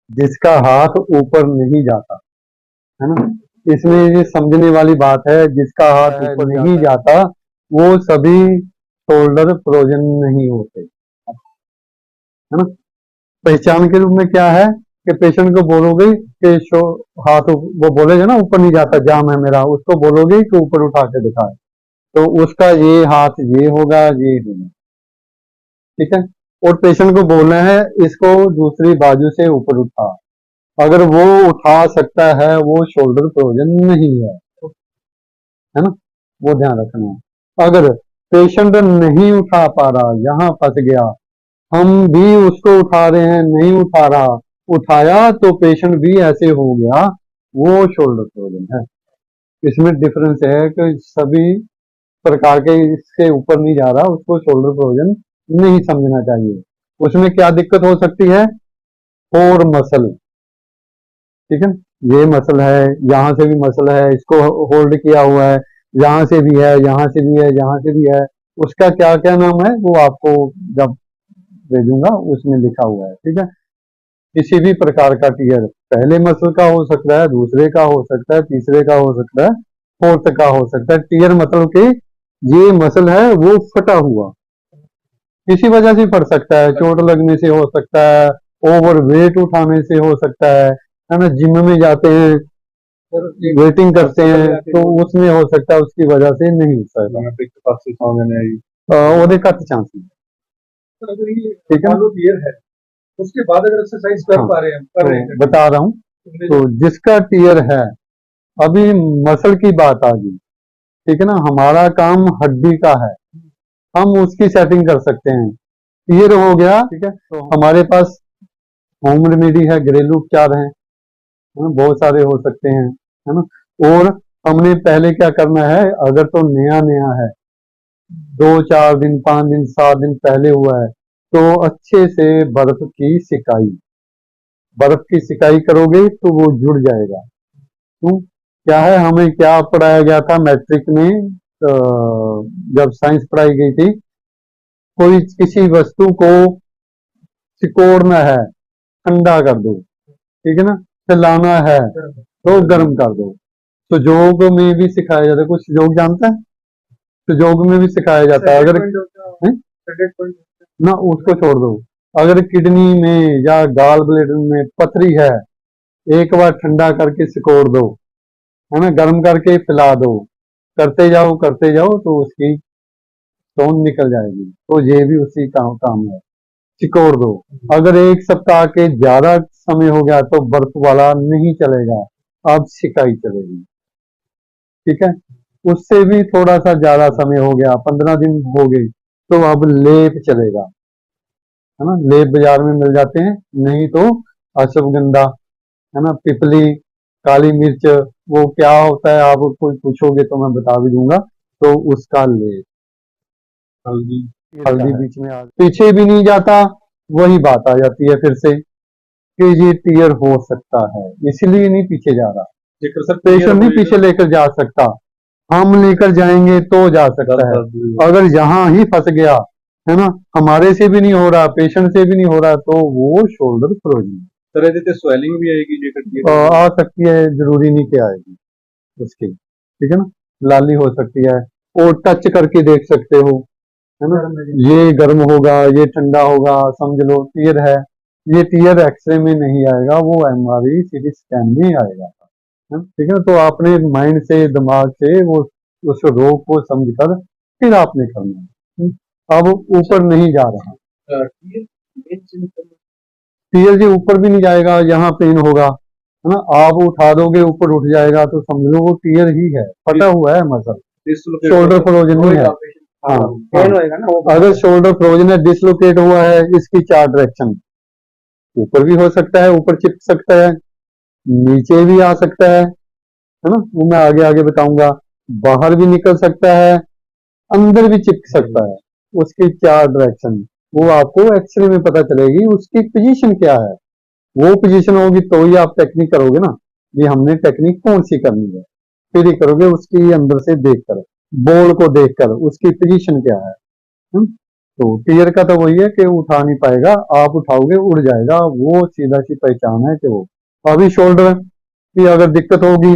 जिसका हाथ ऊपर नहीं जाता, है ना। इसमें ये समझने वाली बात है, जिसका हाथ ऊपर नहीं जाता वो सभी शोल्डर फ्रोजन नहीं होते, है ना। पहचान के रूप में क्या है कि पेशेंट को बोलोगे कि हाथ वो बोलेगा ना ऊपर नहीं जाता, जाम है मेरा, उसको बोलोगे कि ऊपर उठा के दिखाए, तो उसका ये हाथ ये होगा, ये होगा, ठीक है। और पेशेंट को बोलना है इसको दूसरी बाजू से ऊपर उठा, अगर वो उठा सकता है वो शोल्डर फ्रोजन नहीं है ना, वो ध्यान रखना है। अगर पेशेंट नहीं उठा पा रहा, यहाँ फंस गया, हम भी उसको उठा रहे हैं, नहीं उठा रहा, उठाया तो पेशेंट भी ऐसे हो गया, वो शोल्डर फ्रोजन है। इसमें डिफरेंस है कि सभी प्रकार के इसके ऊपर नहीं जा रहा उसको शोल्डर फ्रोजन नहीं समझना चाहिए। उसमें क्या दिक्कत हो सकती है, कोर मसल, ठीक है, ये मसल है, यहाँ से भी मसल है, इसको होल्ड किया हुआ है, यहाँ से भी है, यहाँ से भी है, यहाँ से भी है, उसका क्या क्या नाम है वो आपको जब भेजूंगा उसमें लिखा हुआ है, ठीक है। किसी भी प्रकार का टीयर पहले मसल का हो सकता है, दूसरे का हो सकता है, तीसरे का हो सकता है, फोर्थ का हो सकता है। टीयर मतलब कि ये मसल है वो फटा हुआ, किसी वजह से फट सकता है, चोट लगने से हो सकता है, ओवर वेट उठाने से हो सकता है ना। जिम में जाते हैं, वेटिंग करते हैं तो उसमें हो सकता है, उसकी वजह से नहीं हो सकता, ਉਹਦੇ ਘੱਟ चांस है, ठीक है। टीयर है उसके बाद अगर एक्सरसाइज कर पा रहे हैं, कर रहे हैं, बता रहा हूँ, तो जिसका टीयर है, अभी मसल की बात आ गई, ठीक है ना, हमारा काम हड्डी का है, हम उसकी सेटिंग कर सकते हैं। टीयर हो गया, ठीक है, तो हमारे पास होम रेमेडी है, घरेलू उपचार है, बहुत सारे हो सकते हैं, है ना। और हमने पहले क्या करना है, अगर तो नया नया है, 2 4 दिन 5 दिन 7 दिन पहले हुआ है, तो अच्छे से बर्फ की सिकाई करोगे तो वो जुड़ जाएगा। क्यों, क्या है, हमें क्या पढ़ाया गया था मैट्रिक में, जब साइंस पढ़ाई गई थी, कोई किसी वस्तु को सिकोड़ना है, ठंडा कर दो, ठीक है ना, चलाना है तो गर्म कर दो। तो योग में भी सिखाया जाता है, कुछ योग जानता है, तो योग में भी सिखाया जाता है। अगर ना उसको छोड़ दो, अगर किडनी में या गाल ब्लेडर में पथरी है, एक बार ठंडा करके सिकोड़ दो, है ना, गर्म करके पिला दो, करते जाओ तो उसकी स्टोन निकल जाएगी। तो ये भी उसी का काम है, सिकोड़ दो। अगर 1 सप्ताह के ज्यादा समय हो गया तो बर्फ वाला नहीं चलेगा, अब सिकाई चलेगी, ठीक है। उससे भी थोड़ा सा ज्यादा समय हो गया, 15 दिन हो गए, तो अब लेप चलेगा, है ना। लेप बाजार में मिल जाते हैं, नहीं तो अश्वगंधा, है ना, पिपली, काली मिर्च, वो क्या होता है आप कोई पूछोगे तो मैं बता भी दूंगा, तो उसका लेप, हल्दी, हल्दी बीच में पीछे भी नहीं जाता, वही बात आ जाती है फिर से कि ये टीयर हो सकता है, इसलिए नहीं पीछे जा रहा, पेशेंट नहीं पीछे लेकर जा सकता, हम लेकर जाएंगे तो जा सकता है। अगर यहाँ ही फंस गया, है ना, हमारे से भी नहीं हो रहा, पेशेंट से भी नहीं हो रहा, तो वो शोल्डर फ्रोजन तरह स्वेलिंग भी आएगी, आ सकती है, जरूरी नहीं कि आएगी उसकी, ठीक है ना, लाली हो सकती है, और टच करके देख सकते हो, है ना, ये गर्म होगा, ये ठंडा होगा, समझ लो टीयर है। ये टीयर एक्सरे में नहीं आएगा, वो एमआरआई सीटी स्कैन में आएगा, ठीक है। तो आपने माइंड से, दिमाग से वो उस रोग को समझकर फिर आपने करना है, अब ऊपर नहीं जा रहा, टीयर जी ऊपर भी नहीं जाएगा, यहाँ पेन होगा, है ना, आप उठा दोगे ऊपर उठ जाएगा, तो समझ लो वो टीयर ही है, फटा हुआ है मसल, शोल्डर फ्रोजन नहीं है। हाँ, अगर शोल्डर फ्रोजन है, डिसलोकेट हुआ है, इसकी 4 डायरेक्शन, ऊपर भी हो सकता है, ऊपर चिपक सकता है, नीचे भी आ सकता है ना, वो मैं आगे आगे बताऊंगा, बाहर भी निकल सकता है, अंदर भी चिपक सकता है, उसकी 4 डायरेक्शन, वो आपको एक्सरे में पता चलेगी, उसकी पोजीशन क्या है, वो पोजीशन होगी तो ही आप टेक्निक करोगे ना, ये हमने टेक्निक कौन सी करनी है, फिर ही करोगे उसकी अंदर से देखकर, बॉल को देखकर उसकी पोजीशन क्या है, तो टीयर का तो वही है कि उठा नहीं पाएगा, आप उठाओगे उड़ जाएगा, वो सीधा सी पहचान है कि वो। अभी शोल्डर की अगर दिक्कत होगी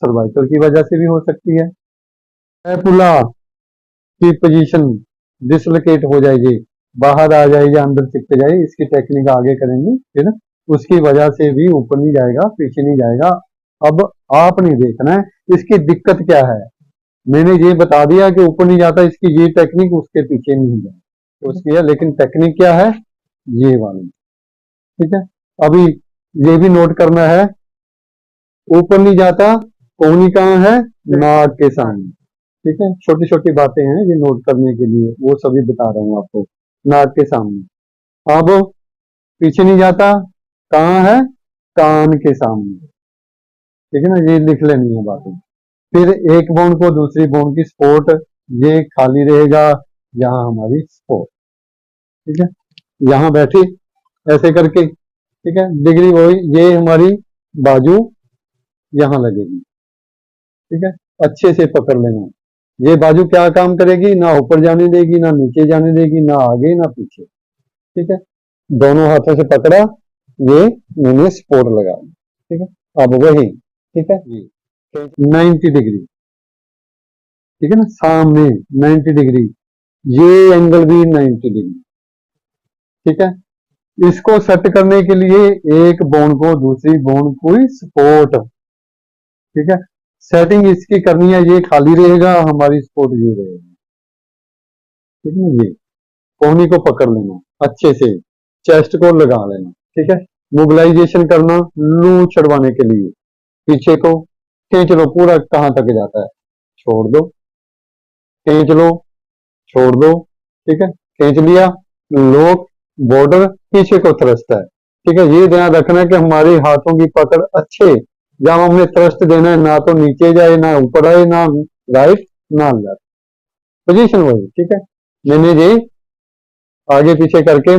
सर्वाइकल की वजह से भी हो सकती है। स्कैपुला की पोजीशन डिसलोकेट हो जाएगी, बाहर आ जाएगी, अंदर चिपक जाएगी, इसकी टेक्निक आगे करेंगे फिर। उसकी वजह से भी ऊपर नहीं जाएगा, पीछे नहीं जाएगा। अब आपने देखना है इसकी दिक्कत क्या है। मैंने ये बता दिया कि ऊपर नहीं जाता, इसकी ये टेक्निक, उसके पीछे नहीं जाए उसकी है, लेकिन टेक्निक क्या है ये वाली। ठीक है, अभी ये भी नोट करना है, ऊपर नहीं जाता, कोहनी कहाँ है, नाक के सामने। ठीक है, छोटी छोटी बातें हैं ये नोट करने के लिए, वो सभी बता रहा हूँ आपको। नाक के सामने। अब पीछे नहीं जाता, कहाँ है, कान के सामने। ठीक है ना, ये लिख लेनी है बातें। फिर एक बोन को दूसरी बोन की सपोर्ट, ये खाली रहेगा, यहाँ हमारी सपोर्ट। ठीक है, यहाँ बैठी ऐसे करके। ठीक है, डिग्री वही, ये हमारी बाजू यहाँ लगेगी। ठीक है, अच्छे से पकड़ लेना। ये बाजू क्या काम करेगी, ना ऊपर जाने देगी, ना नीचे जाने देगी, ना आगे ना पीछे। ठीक है, दोनों हाथों से पकड़ा, ये मैंने सपोर्ट लगा। ठीक है, अब वही। ठीक है, 90 डिग्री। ठीक है ना, सामने 90 डिग्री, ये एंगल भी 90 डिग्री। ठीक है, इसको सेट करने के लिए एक बोन को दूसरी बोन को सपोर्ट। ठीक है, सेटिंग इसकी करनी है, ये खाली रहेगा, हमारी सपोर्ट ये रहेगा। ठीक है, ये कोहनी को पकड़ लेना अच्छे से, चेस्ट को लगा लेना। ठीक है, मोबिलाइजेशन करना लू चढ़वाने के लिए, पीछे को खींच लो पूरा, कहां तक जाता है, छोड़ दो, खींच लो, छोड़ दो। ठीक है, खींच लिया, लोक बॉर्डर, पीछे को थ्रस्ट है। ठीक है, ये ध्यान रखना है कि हमारे हाथों की पकड़ अच्छे, जब हमने थ्रस्ट देना है ना तो नीचे जाए, ना ऊपर आए, ना राइट ना लेफ्ट, पोजीशन वही। ठीक है, मैंने ये आगे पीछे करके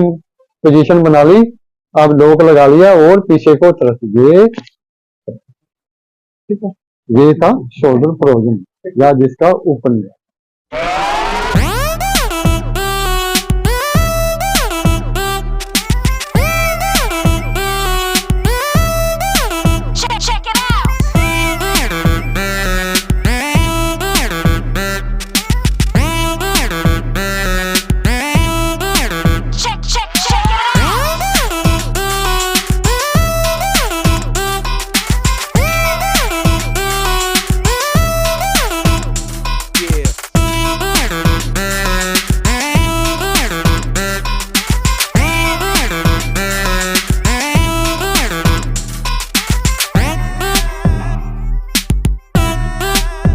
पोजीशन बना ली, अब लोक लगा लिया और पीछे को थ्रस्ट, ये। ठीक है, ये था शोल्डर प्रोजन या जिसका ऊपर लिया।